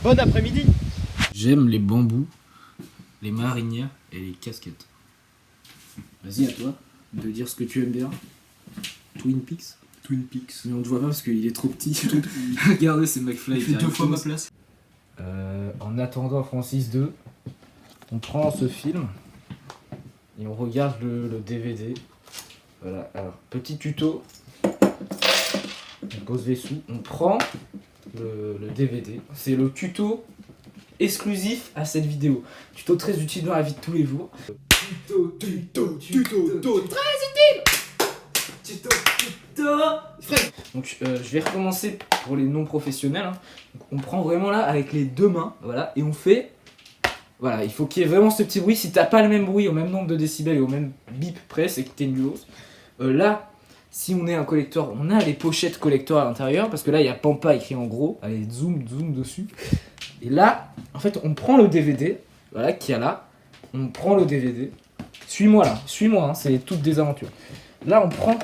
Bon après-midi. J'aime les bambous, les marinières et les casquettes. Vas-y, à toi de dire ce que tu aimes bien. Twin Peaks. Twin Peaks. Mais on ne voit pas parce qu'il est trop petit. Regardez, c'est McFly. Il fait 2 fois ma place. En attendant Francis 2, on prend ce film et on regarde le DVD. Voilà, alors petit tuto. On pose les sous, on prend le DVD. C'est le tuto exclusif à cette vidéo. Tuto très utile dans la vie de tous les jours. Tuto très utile. Tuto. Donc je vais recommencer pour les non professionnels. Hein. Donc, on prend vraiment là avec les deux mains, voilà, et on fait. Voilà, il faut qu'il y ait vraiment ce petit bruit. Si t'as pas le même bruit au même nombre de décibels et au même bip près, c'est que t'es nulos. Là, si on est un collector, on a les pochettes collector à l'intérieur parce que là il y a Pampa écrit en gros. Allez, zoom dessus. Et là, en fait, on prend le DVD, voilà, qu'il y a là. On prend le DVD. Suis-moi là, suis-moi, hein, c'est toutes des aventures. Là, on prend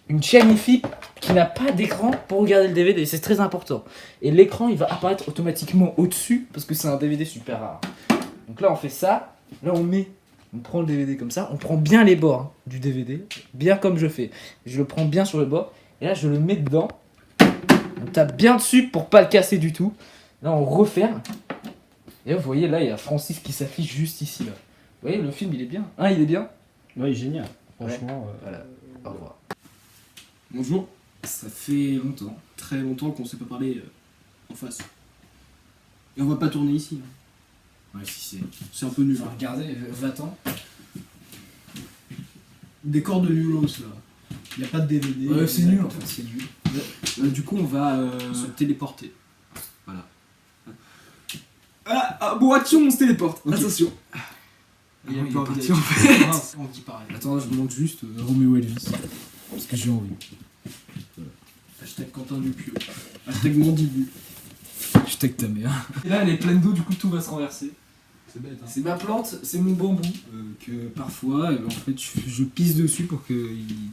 une chaîne IFI qui n'a pas d'écran pour regarder le DVD, c'est très important. Et l'écran, il va apparaître automatiquement au-dessus parce que c'est un DVD super rare. Donc là, on fait ça. Là, on prend le DVD comme ça. On prend bien les bords hein, du DVD, bien comme je fais. Je le prends bien sur le bord. Et là, je le mets dedans. On tape bien dessus pour pas le casser du tout. Là, on referme. Et là, vous voyez, là, il y a Francis qui s'affiche juste ici. Là. Vous voyez, le film, il est bien. Hein, il est bien. Oui, génial. Franchement, Voilà. Au revoir. Bonjour. Ça fait longtemps. Très longtemps qu'on s'est pas parlé en face. Et on va pas tourner ici. Hein. Ouais, si C'est un peu nul. Enfin, regardez, va-t'en. Décor de nulos là. Y a pas de DVD. Ouais, c'est nul en fait, c'est nul. Du coup, on va se téléporter. Voilà. Ah, bon, action, on se téléporte. Okay. Attention. Il y a il est pas parti en fait. On dit pareil. Attends, je demande juste Roméo Elvis. Parce que j'ai envie. Hashtag Quentin Dupieux. Hashtag Mandibule. Hashtag ta mère. Et là, elle est pleine d'eau, du coup, tout va se renverser. C'est bête, hein. C'est ma plante, c'est mon bambou. Que parfois, en fait, je pisse dessus pour qu'il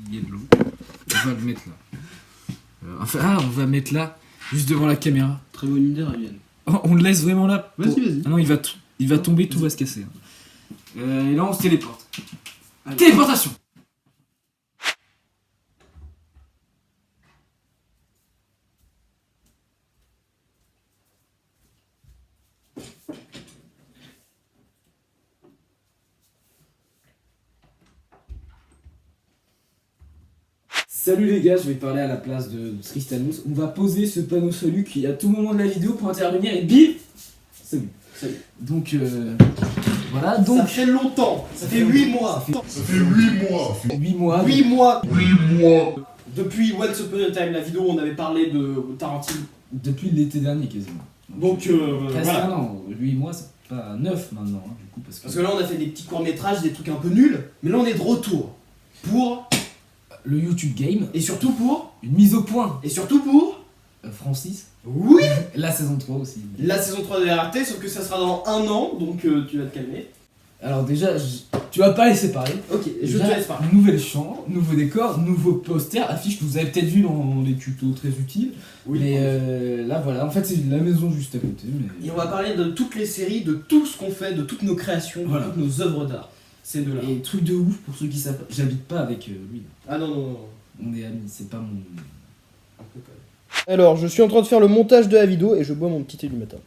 y ait de l'eau. On va le mettre là. Enfin, on va mettre là, juste devant la caméra. Très bonne idée, Ravienne. On le laisse vraiment là. Vas-y. Ah non, il va tomber, tout va se casser. Et là, on se téléporte. Allez. Téléportation. Salut les gars, je vais parler à la place de Tristanus. On va poser ce panneau salut qui à tout moment de la vidéo pour intervenir et bim. Salut. Donc voilà, donc Ça fait longtemps. Ça fait 8 mois. Ça fait 8 mois. 8 mois. 8 mois. 8 mois. Depuis Once Upon a Time, la vidéo, on avait parlé de Tarantino. Depuis l'été dernier quasiment. Donc, presque voilà. un an. 8 mois, c'est pas 9 maintenant hein, du coup Parce que là, on a fait des petits courts-métrages, des trucs un peu nuls. Mais là, on est de retour. Pour. le YouTube Game, Et surtout pour. une mise au point. Et surtout pour. Francis, Oui. la saison 3 aussi. La saison 3 de RRT, sauf que ça sera dans 1 an, donc tu vas te calmer. Alors déjà, tu vas pas laisser parler. Ok, je te Déjà, laisse parler. Nouvelle chambre, nouveau décor, nouveau poster, affiche que vous avez peut-être vu dans les tutos très utiles. Oui. Mais là voilà, en fait c'est la maison juste à côté. Mais... Et on va parler de toutes les séries, de tout ce qu'on fait, de toutes nos créations, de Voilà. toutes nos œuvres d'art. Ces deux-là. Et truc de ouf pour ceux qui savent, j'habite pas avec lui. Ah non, non, non. On est amis, c'est pas mon... Alors, je suis en train de faire le montage de la vidéo et je bois mon petit thé du matin.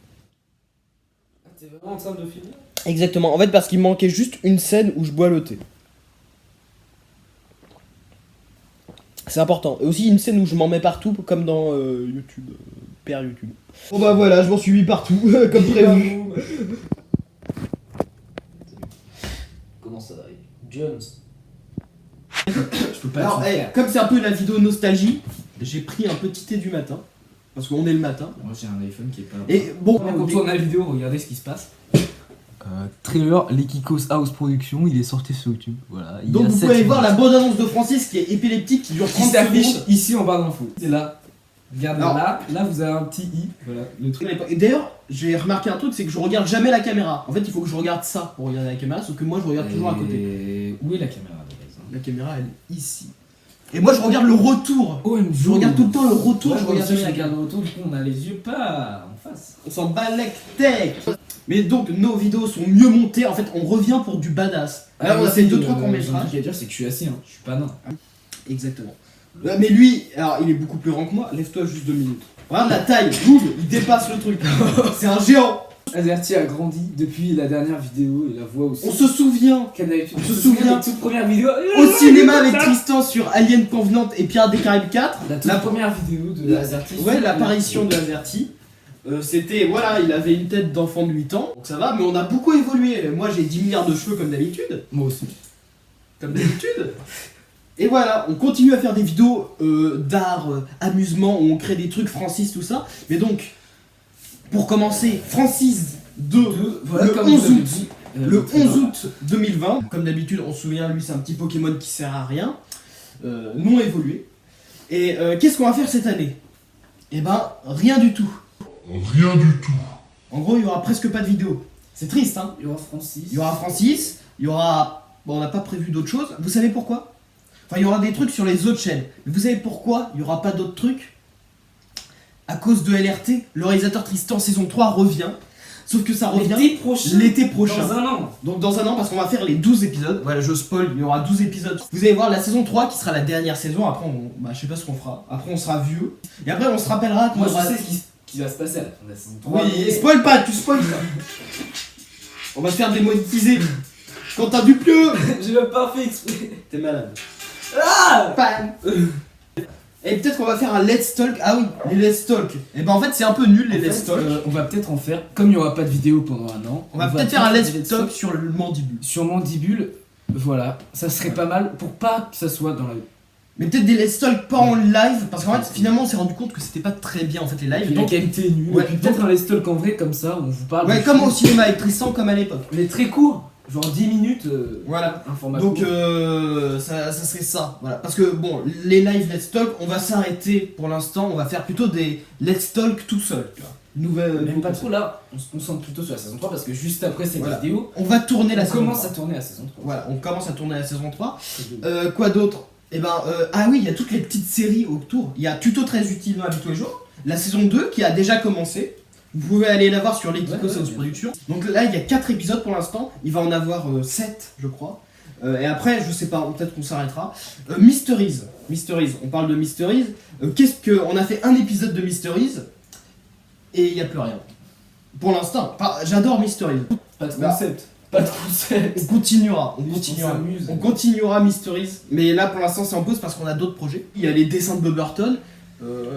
Ah, t'es vraiment en train de filmer? Exactement, en fait parce qu'il me manquait juste une scène où je bois le thé. C'est important. Et aussi une scène où je m'en mets partout, comme dans YouTube, Père YouTube. Bon bah voilà, je m'en suis mis partout, comme prévu. Comment ça arrive? Jones. Je peux pas Alors, tout faire. comme c'est un peu la vidéo nostalgie, j'ai pris un petit thé du matin. Parce qu'on est le matin. Moi j'ai un iPhone qui est pas... Et bon, Quand on tourne la vidéo, regardez ce qui se passe. Trailer, Lekikos House Production, il est sorti sur YouTube. Voilà. Il y donc a vous 7 pouvez aller voir la minutes. bande-annonce de Francis qui est épileptique, qui dure Qui 30 s'affiche secondes. ici en barre d'infos. C'est là. Regardez Alors- là vous avez un petit i. Voilà. Le truc. Et d'ailleurs, j'ai remarqué un truc, c'est que je regarde jamais la caméra. En fait, il faut que je regarde ça pour regarder la caméra, sauf que moi je regarde toujours à côté. Et où est la caméra de base La caméra, elle est ici. Et moi je regarde le retour. OMG. Je regarde tout le temps le retour, Ouais, je regarde jamais jamais la garde de retour, du coup on a les yeux pas en face. On s'en bat les steaks. Mais donc nos vidéos sont mieux montées, en fait on revient pour du badass. Là on a fait 2-3 courts-métrages. Ce qu'il y a à dire, c'est que je suis assis, hein. Je suis pas nain. Exactement. Mais lui, alors il est beaucoup plus grand que moi, lève-toi juste 2 minutes. Regarde la taille, boum, il dépasse le truc. C'est un géant. Azerty a grandi depuis la dernière vidéo et la voix aussi. On se souvient On se souvient de toute première vidéo au cinéma avec Tristan sur Alien Convenante et Pierre des Caraïbes 4. La première vidéo de Azerty. Ouais, l'apparition de Azerty. C'était, voilà, il avait une tête d'enfant de 8 ans, donc ça va, mais on a beaucoup évolué. Moi j'ai 10 milliards de cheveux comme d'habitude. Moi aussi. Comme d'habitude. Et voilà, on continue à faire des vidéos d'art, amusement, où on crée des trucs, Francis, tout ça. Mais donc, pour commencer, Francis 2, voilà, le comme 11 vous avez août. dit, Le 11 août 2020, comme d'habitude, on se souvient, lui c'est un petit Pokémon qui sert à rien, non évolué. Et qu'est-ce qu'on va faire cette année? Eh ben, rien du tout. Rien du tout. En gros, il y aura presque pas de vidéos. C'est triste, hein. Il y aura Francis. Il y aura Francis, il y aura... Bon, on n'a pas prévu d'autres choses. Vous savez pourquoi? Enfin, il y aura des trucs sur les autres chaînes. Mais vous savez pourquoi il n'y aura pas d'autres trucs? À cause de LRT, le réalisateur Tristan saison 3 revient. Sauf que ça revient l'été prochain. Dans un an. Donc dans un an, parce qu'on va faire les 12 épisodes. Voilà, je spoil, il y aura 12 épisodes. Vous allez voir la saison 3 qui sera la dernière saison. Après, je sais pas ce qu'on fera. Après, on sera vieux. Et après, on se rappellera qu'on Moi, je aura... sais ce qui va se passer à la fin de la saison 3. Oui, spoil pas, tu spoil pas. On va se faire démonétiser. Quentin Dupieux. J'ai même pas fait exprès. T'es malade. Ah Bam. Et peut-être qu'on va faire un Let's Talk. Ah oui, les Let's Talk. Et ben en fait, c'est un peu nul les Let's Talk. On va peut-être en faire, comme il n'y aura pas de vidéo pendant un an, On va peut-être faire un Let's Talk sur le mandibule. sur Mandibule. Voilà, ça serait pas mal pour pas que ça soit dans la. Mais peut-être des Let's Talk pas en live, parce qu'en fait, finalement, on s'est rendu compte que c'était pas très bien en fait les lives. La Donc, qualité est nulle. Ouais, Et puis peut-être un Let's Talk en vrai, comme ça, on vous parle. ouais, de comme films. au cinéma avec Tristan, comme à l'époque. Mais très court, genre 10 minutes. Voilà. Un format Donc court. ça serait ça, voilà. Parce que bon, les lives Let's Talk, on va s'arrêter pour l'instant, on va faire plutôt des Let's Talk tout seul, tu vois. Même pas trop là, on se concentre plutôt sur la saison 3 parce que juste après cette Voilà. vidéo, On va tourner la on saison commence 3. à tourner la saison 3. Voilà, on commence à tourner la saison 3. Quoi d'autre? Eh ben, ah oui, il y a toutes les petites séries autour. Il y a Tuto très utile dans la vie de tous les jours. La saison 2 qui a déjà commencé. Vous pouvez aller la voir sur l'Equico Sounds Production. Donc là, il y a 4 épisodes pour l'instant. Il va en avoir 7, je crois. Et après, je sais pas, peut-être qu'on s'arrêtera. Mysteries. Mysteries, on parle de Mysteries. On a fait un épisode de Mysteries et il n'y a plus rien. Pour l'instant. Enfin, j'adore Mysteries. Pas de concept. Pas de concept. On continuera, s'amuse. on continuera Mysteries, mais là pour l'instant c'est en pause parce qu'on a d'autres projets. Il y a les dessins de Bob Burton,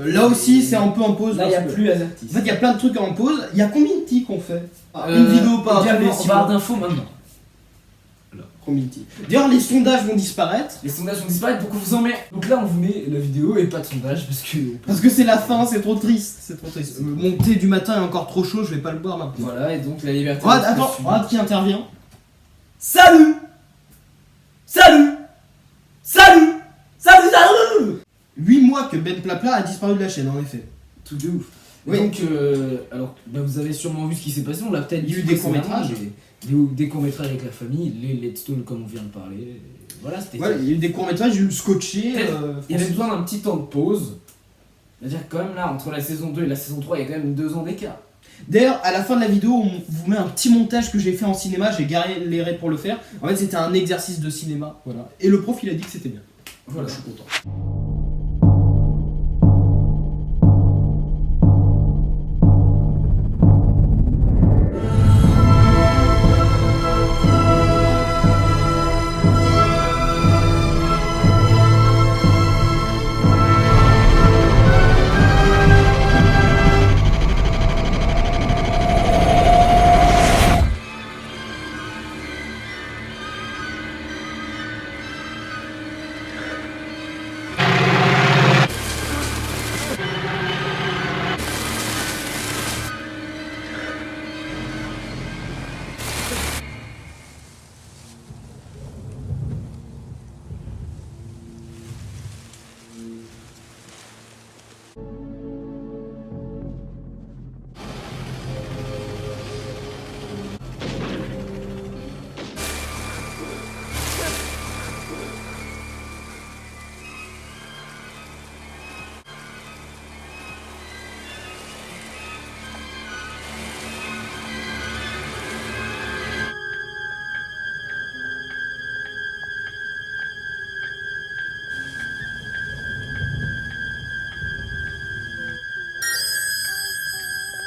là aussi c'est un peu en pause. Là, il n'y a parce que- plus Azerty. En fait, il y a plein de trucs en pause. Il y a combien de tics qu'on fait? Une vidéo par Également, tous les on 6 barre mois. d'infos maintenant. Community. D'ailleurs, les sondages vont disparaître Les sondages vont disparaître pour qu'on vous en met. Donc là, on vous met la vidéo et pas de sondage parce que. parce que c'est la fin, c'est trop triste. C'est trop triste. Mon thé du matin est encore trop chaud, je vais pas le boire maintenant. Voilà, et donc la liberté. Regarde, attends, d'expression. regarde qui intervient. Salut Salut Salut Salut, salut 8 mois que Ben Plapla a disparu de la chaîne, en effet. Tout de ouf. Oui. Donc, alors, bah, vous avez sûrement vu ce qui s'est passé, on l'a peut-être Il y a eu dit des précédemment, courts-métrages. des courts-métrages avec la famille, les Let's Talk comme on vient de parler. Voilà, c'était Ouais, ça. il y a eu des courts-métrages, j'ai eu le scotché. Il y avait besoin d'un petit temps de pause. C'est-à-dire que quand même là, entre la saison 2 et la saison 3, il y a quand même 2 ans d'écart. D'ailleurs, à la fin de la vidéo, on vous met un petit montage que j'ai fait en cinéma, j'ai galéré pour le faire. En fait, c'était un exercice de cinéma, voilà. Et le prof, il a dit que c'était bien. Voilà, je suis content.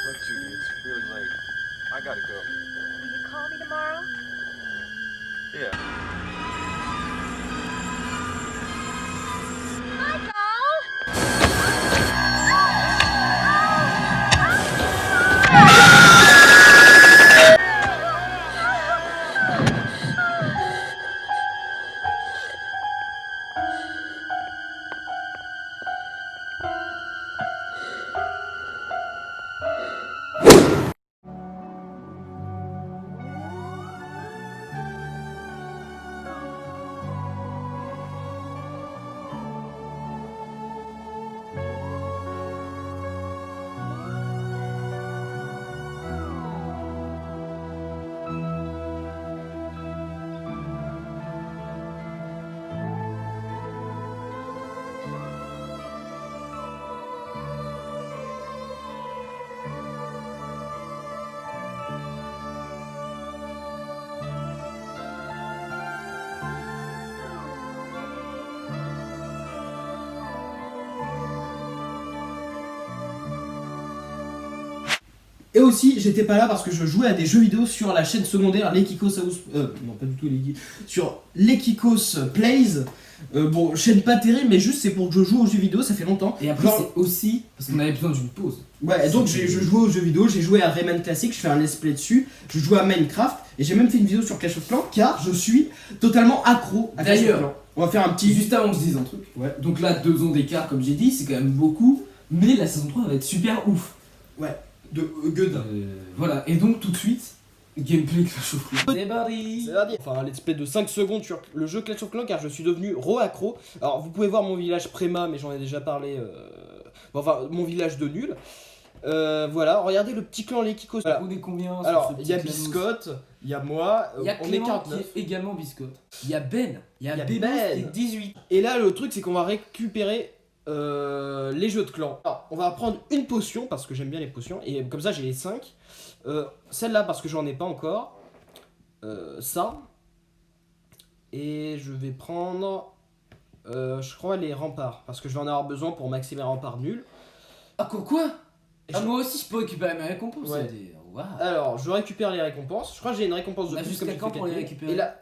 Look, Judy, it's really late. I gotta go. Will you call me tomorrow? Yeah. Michael! Et aussi, j'étais pas là parce que je jouais à des jeux vidéo sur la chaîne secondaire Lekikos House... non, pas du tout sur Lekikos Plays. Bon, chaîne pas terrible, mais juste c'est pour que je joue aux jeux vidéo, ça fait longtemps. Et après, c'est aussi parce qu'on avait besoin d'une pause. Ouais, donc je jouais aux jeux vidéo, j'ai joué à Rayman Classic, je fais un let's play dessus, je joue à Minecraft, et j'ai même fait une vidéo sur Clash of Clans, car je suis totalement accro à Clash of Clans. D'ailleurs, on va faire un petit... juste avant que je dise un truc. Ouais. Donc là, 2 ans d'écart, comme j'ai dit, c'est quand même beaucoup. Mais la saison 3 va être super ouf. Ouais, de good. Voilà, et donc tout de suite, gameplay Clash of Clans. C'est parti. C'est parti. Enfin, un let's play de 5 secondes sur le jeu Clash of Clans, car je suis devenu accro. Alors, vous pouvez voir mon village Préma, mais j'en ai déjà parlé... Enfin, mon village de nul. Voilà, regardez le petit clan Lekikos. Voilà. On est combien sur Alors, ce petit il y a Clanos Biscotte, il y a moi, Il y a on est Clément 49. qui est également biscotte. Il y a Ben. Il y a Il y a Bébé Ben. qui est 18. Et là, le truc, c'est qu'on va récupérer les jeux de clans. Alors, on va prendre une potion, parce que j'aime bien les potions, et comme ça, j'ai les 5. Celle-là, parce que j'en ai pas encore. Ça. Et je vais prendre, je crois, les remparts, parce que je vais en avoir besoin pour maxer mes remparts nuls. Ah quoi Et Ah, je- moi aussi je peux récupérer mes récompenses. Ouais. Waouh. Alors, je récupère les récompenses. Je crois que j'ai une récompense de On a plus, jusqu'à comme j'ai quand fait pour les 4000. récupérer Et là,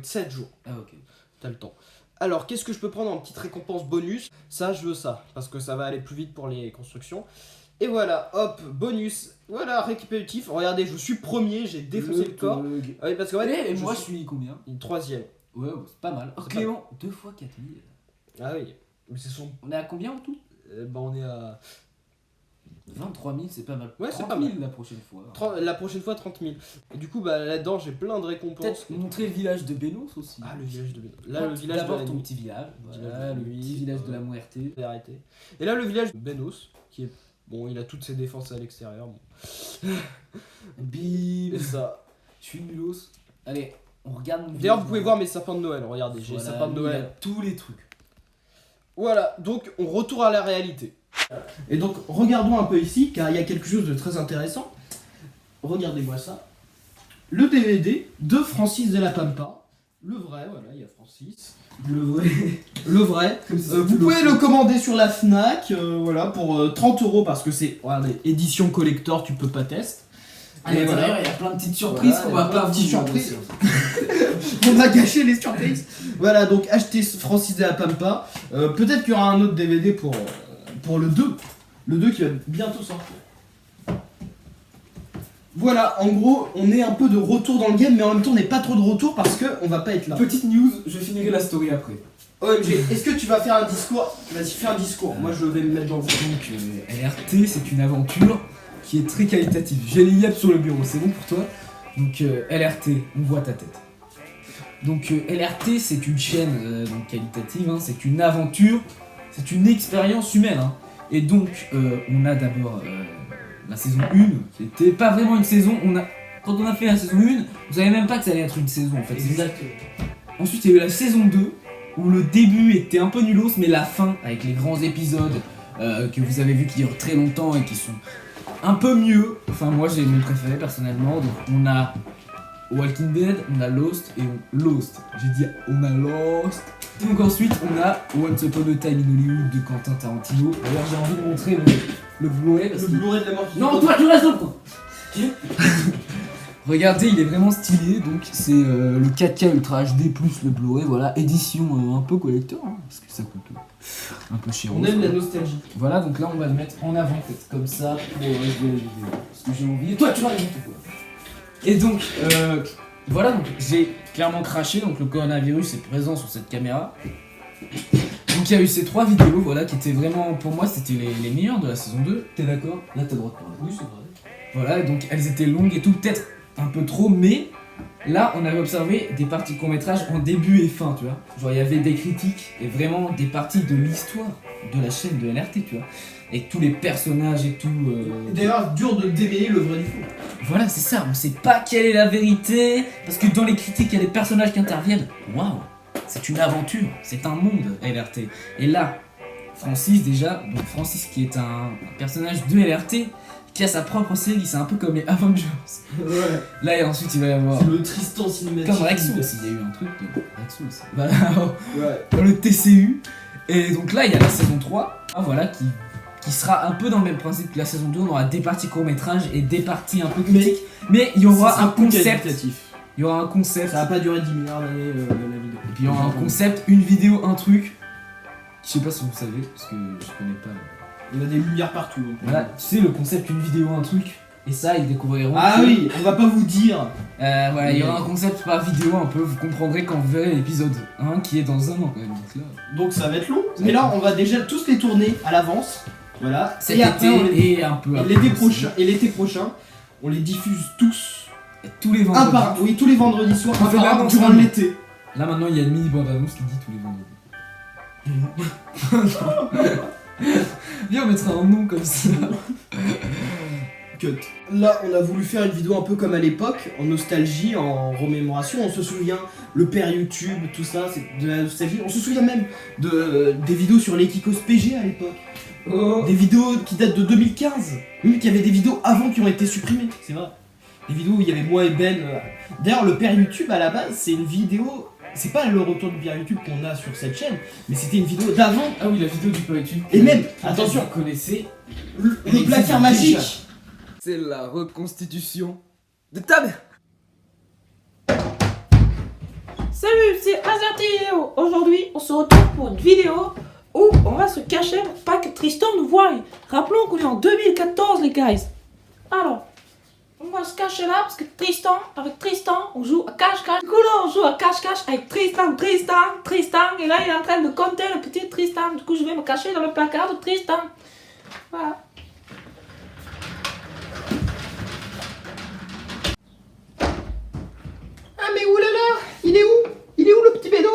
7 jours. Ah ok. T'as le temps. Alors, qu'est-ce que je peux prendre en petite récompense bonus? Ça, je veux ça, parce que ça va aller plus vite pour les constructions. Et voilà, hop, bonus. Voilà, récupératif. Regardez, je suis premier, j'ai défoncé le corps. Tug. Ah oui, parce que ouais, Et moi je suis combien? troisième. Ouais, c'est pas mal. Oh, C'est Clément, 2 fois 4000. Ah oui, mais c'est son... On est à combien en tout? Bah, on est à... 23 000, c'est pas mal. Ouais, c'est 30 pas 000 mal. la prochaine fois. La prochaine fois, 30 000. Et du coup, bah, là-dedans, j'ai plein de récompenses. Peut-être montrer le village de Bénos aussi. Ah, le village de... Là, le village de D'abord la ton nuit. petit village. Village Voilà, de le nuit, petit village de la Muerte. J'ai arrêté. Et là, le village de Benos, qui est... Bon, il a toutes ses défenses à l'extérieur. Bon. Bim. Et ça... Je suis nulos. Allez, on regarde mon D'ailleurs, village. vous pouvez voir mes sapins de Noël. Regardez, j'ai les Voilà, sapins de lui, il a Noël. tous les trucs. Voilà, donc on retourne à la réalité. Et donc, regardons un peu ici, car il y a quelque chose de très intéressant. Regardez-moi ça. Le DVD de Francis de la Pampa. Le vrai, voilà, il y a Francis. Le vrai. Le vrai. Vous pouvez le commander sur la Fnac, voilà, pour 30 € parce que c'est, regardez, édition collector, tu peux pas tester. À l'intérieur, il y a plein de petites surprises qu'on va pas petites vous montrer. surprises. On a gâché les surprises. Voilà, donc achetez Francis de la Pampa. Peut-être qu'il y aura un autre DVD pour le 2. Le 2 qui va bientôt sortir. Voilà, en gros, on est un peu de retour dans le game, mais en même temps, on n'est pas trop de retour parce qu'on va pas être là. Petite news, je finirai la story après. OMG, est-ce que tu vas faire un discours? Vas-y, fais un discours. Moi, je vais me mettre dans le fond. Donc, LRT, c'est une aventure qui est très qualitative. J'ai les yeux sur le bureau, c'est bon pour toi? Donc, LRT, on voit ta tête. Donc, LRT, c'est une chaîne donc qualitative, hein, c'est une aventure, c'est une expérience humaine. Hein. Et donc, on a d'abord la saison 1, c'était pas vraiment une saison. Quand on a fait la saison 1, vous savez même pas que ça allait être une saison en fait. Exactement. Ensuite, il y a eu la saison 2, où le début était un peu nulos, mais la fin, avec les grands épisodes que vous avez vu qui durent très longtemps et qui sont un peu mieux. Enfin, moi j'ai mon préféré personnellement. Donc, on a Walking Dead, on a Lost et Lost. J'ai dit on a Lost. Donc ensuite, on a Once Upon a Time in Hollywood de Quentin Tarantino. D'ailleurs, j'ai envie de montrer le Blu-ray parce Le qu'il- Blu-ray de la mort qui Non, toi tu restes dans le coin. Regardez, il est vraiment stylé, donc c'est le 4K Ultra HD plus le Blu-ray, voilà, édition un peu collector, hein, parce que ça coûte un peu cher. On aime la nostalgie. Voilà, donc là on va le mettre en avant, peut-être comme ça, pour le reste de la vidéo, parce que j'ai envie. Et toi, tu vas regarder quoi. Et donc, voilà, donc j'ai clairement craché, donc le coronavirus est présent sur cette caméra. Donc il y a eu ces 3 vidéos, voilà, qui étaient vraiment, pour moi, c'était les meilleures de la saison 2. T'es d'accord? Là, t'as le droit de parler. Oui, c'est vrai. Voilà, et donc elles étaient longues et tout, peut-être un peu trop, mais là, on avait observé des parties court-métrage en début et fin, tu vois. Genre, il y avait des critiques et vraiment des parties de l'histoire de la chaîne de LRT, tu vois. Et tous les personnages et tout. D'ailleurs, dur de démêler le vrai du faux. Voilà, c'est ça, on sait pas quelle est la vérité, parce que dans les critiques, il y a des personnages qui interviennent. Waouh, c'est une aventure, c'est un monde, LRT. Et là, Francis déjà, donc Francis qui est un personnage de LRT, qui a sa propre série, c'est un peu comme les Avengers. Ouais. Là et ensuite il va y avoir... C'est le Tristan cinématique. Comme Rexou aussi, il y a eu un truc de Rexou aussi. Voilà, Ouais. dans le TCU. Et donc là il y a la saison 3, voilà, qui sera un peu dans le même principe que la saison 2, on aura des parties court-métrage et des parties un peu critiques, mais il y aura un concept. Il y aura un concept. Ça va pas durer 10 milliards d'années la vidéo. Et puis il y aura un concept, une vidéo, un truc. Je sais pas si vous savez, parce que je connais pas. Il y a des lumières partout. Donc, Voilà, tu sais le concept, une vidéo, un truc. Et ça, ils découvriront. Ah que- oui, on va pas vous dire. Voilà, il y aura un concept par vidéo un peu, vous comprendrez quand vous verrez l'épisode 1 qui est dans un an quand même. Donc là, Donc ça va être long. Mais là, on va déjà tous les tourner à l'avance. Voilà. cet Et après, on les- été et un peu après l'été aussi. prochain. Et l'été prochain, on les diffuse tous. Tous les Un vendredis. par, oui, tous les vendredis soirs. On un fait par un l'annonce durant maintenant. l'été. Là maintenant, il y a une mini bande annonce qui dit tous les vendredis. Viens, on mettra un nom comme ça. Cut. Là, on a voulu faire une vidéo un peu comme à l'époque, en nostalgie, en remémoration. On se souvient, le père YouTube, tout ça, c'est de la nostalgie. On se souvient même des vidéos sur les Kikos PG à l'époque. Des vidéos qui datent de 2015. Même qu'il y avait des vidéos avant qui ont été supprimées, c'est vrai. Des vidéos où il y avait moi et Ben. D'ailleurs, le père YouTube à la base, c'est une vidéo. C'est pas le retour du père YouTube qu'on a sur cette chaîne, mais c'était une vidéo d'avant. Ah oui, la vidéo du père YouTube. Et même, Attention, attention, vous connaissez. le existe placard déjà. magique. C'est la reconstitution de ta mère. Salut, c'est Azerty Vidéo. Aujourd'hui, on se retrouve pour une vidéo où on va se cacher pour pas que Tristan nous voie. Rappelons qu'on est en 2014, les guys. Alors, on va se cacher là parce que avec Tristan, on joue à cache-cache. Du coup, là, on joue à cache-cache avec Tristan. Et là, il est en train de compter le petit Tristan. Du coup, je vais me cacher dans le placard de Tristan. Voilà. Ah mais oulala, il est où? Il est où le petit Bédos?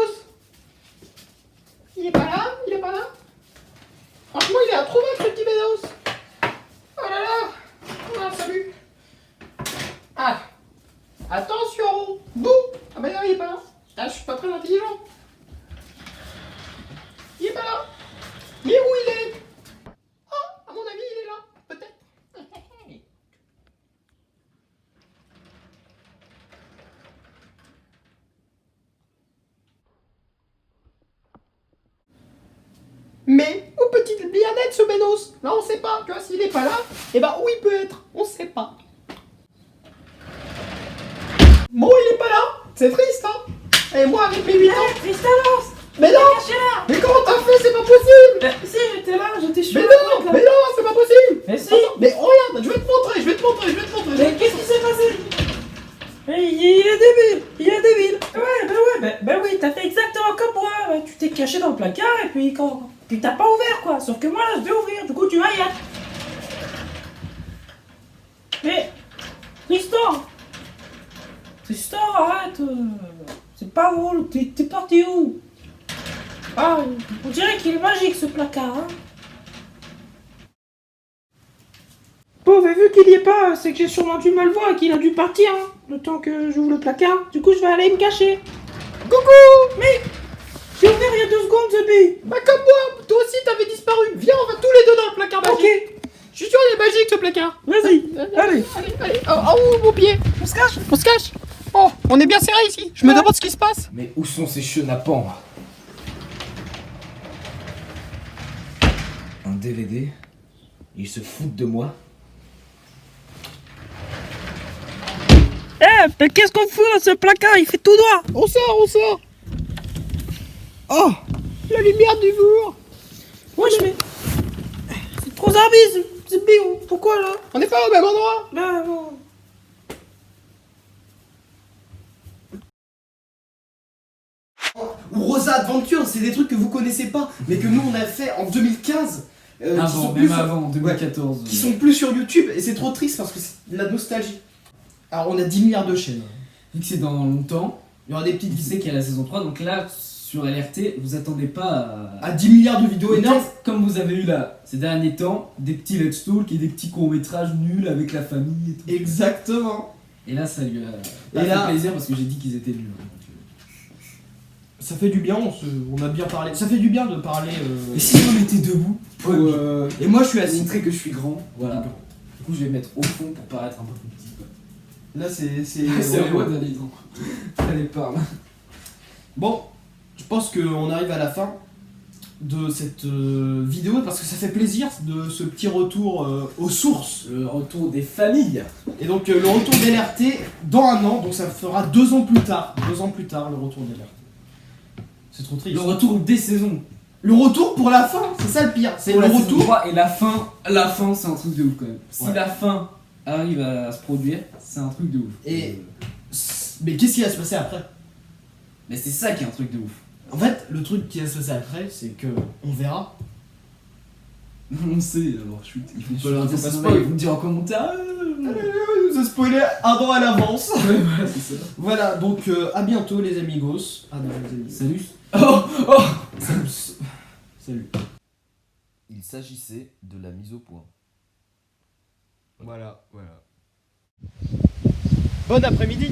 Il est pas là? Il est pas là? Franchement, il est introuvable ce petit Bédos. Oh là là. Ah, salut. Ah. Attention. Bouh. Ah bah non, il est pas là. Ah, je suis pas très intelligent. Il est pas là. Mais où il est? Ah, à mon avis, il est là. Peut-être. Mais où peut-il bien être ce Bénos? Là on sait pas, tu vois, s'il est pas là, et bah où il peut être? On sait pas. Bon, il est pas là, c'est triste hein. Et moi avec mes 8 ans. Tristanos, Mais non, caché là. mais comment t'as fait? C'est pas possible. Si, j'étais là, j'étais sur Mais la non, pointe, là. mais non, c'est pas possible. Mais si. Attends, mais regarde, je vais te montrer, je vais te montrer. Mais qu'est-ce qui s'est passé? Mais il est débile. Ouais, oui, t'as fait exactement comme moi. Ouais, tu t'es caché dans le placard et puis puis t'as pas ouvert quoi. Sauf que moi là, je vais ouvrir. Du coup, tu vas y être. Mais Tristan, arrête. C'est pas drôle. T'es parti où? Ah, on dirait qu'il est magique ce placard. Hein. Bon, mais vu qu'il y est pas, c'est que j'ai sûrement dû mal voir et qu'il a dû partir, hein, le temps que j'ouvre le placard. Du coup, je vais aller me cacher. Coucou! Mais j'ai ouvert il y a 2 secondes, Zebi. Bah comme moi, toi aussi t'avais disparu. Viens, on va tous les deux dans le placard magique. Ok, Je suis sûr il est magique ce placard. vas-y, allez. Allez. Oh, mon pied. On se cache. Oh, on est bien serré ici. Je me demande ce qui se passe. Mais où sont ces chenapans? Un DVD, Ils se foutent de moi. Eh, mais qu'est-ce qu'on fout dans ce placard? Il fait tout droit. On sort. Oh, la lumière du jour. Wesh, mais. C'est trop zarbi, c'est bio. Pourquoi là? On n'est pas au même endroit. Bah bon. Ou Rosa Adventure, c'est des trucs que vous connaissez pas, mais que nous on a fait en 2015. Qui sont Avant, plus même sur- avant, en 2014. qui sont plus sur YouTube, et c'est trop triste parce que c'est de la nostalgie. Alors on a 10 milliards de chaînes. Vu que c'est dans longtemps, Il y aura des petites il vidéos. sait qu'il y a la saison 3, donc là, sur LRT, vous attendez pas À 10 milliards de vidéos énormes. peut-être comme vous avez eu là, ces derniers temps, des petits let's talk et des petits courts-métrages nuls avec la famille et tout. Exactement. Et là, ça lui a Et là- fait plaisir parce que j'ai dit qu'ils étaient nuls. Ça fait du bien, on a bien parlé. Ça fait du bien de parler. Et si on était debout pour Et moi je suis assis. montrer que je suis grand, voilà. Du coup, je vais me mettre au fond pour paraître un peu plus petit. Quoi. Là c'est. C'est la loi d'aller dans. Allez, parle. Bon, je pense qu'on arrive à la fin de cette vidéo parce que ça fait plaisir de ce petit retour aux sources. Le retour des familles. Et donc le retour d'LRT dans un an, donc ça fera 2 ans plus tard. 2 ans plus tard, le retour d'LRT. C'est trop triste. Le retour des saisons. Le retour pour la fin, c'est ça le pire. C'est Pour le la saison retour. 3 et la fin, c'est un truc de ouf quand même. Si Ouais. la fin arrive à se produire, c'est un truc de ouf. Et- Mais qu'est-ce qui va se passer après? Mais c'est ça qui est un truc de ouf. En fait, le truc qui va se passer après, c'est que on verra. On sait, alors chut, il faut pas leur dire pas ça, spoil, mais- vous me dire en commentaire. Vous a spoilé un an à l'avance. Voilà, c'est ça. Voilà, donc à bientôt les amigos. Ah non, les amis. Salut. Oh. Salut. Il s'agissait de la mise au point. Voilà. Bon après-midi.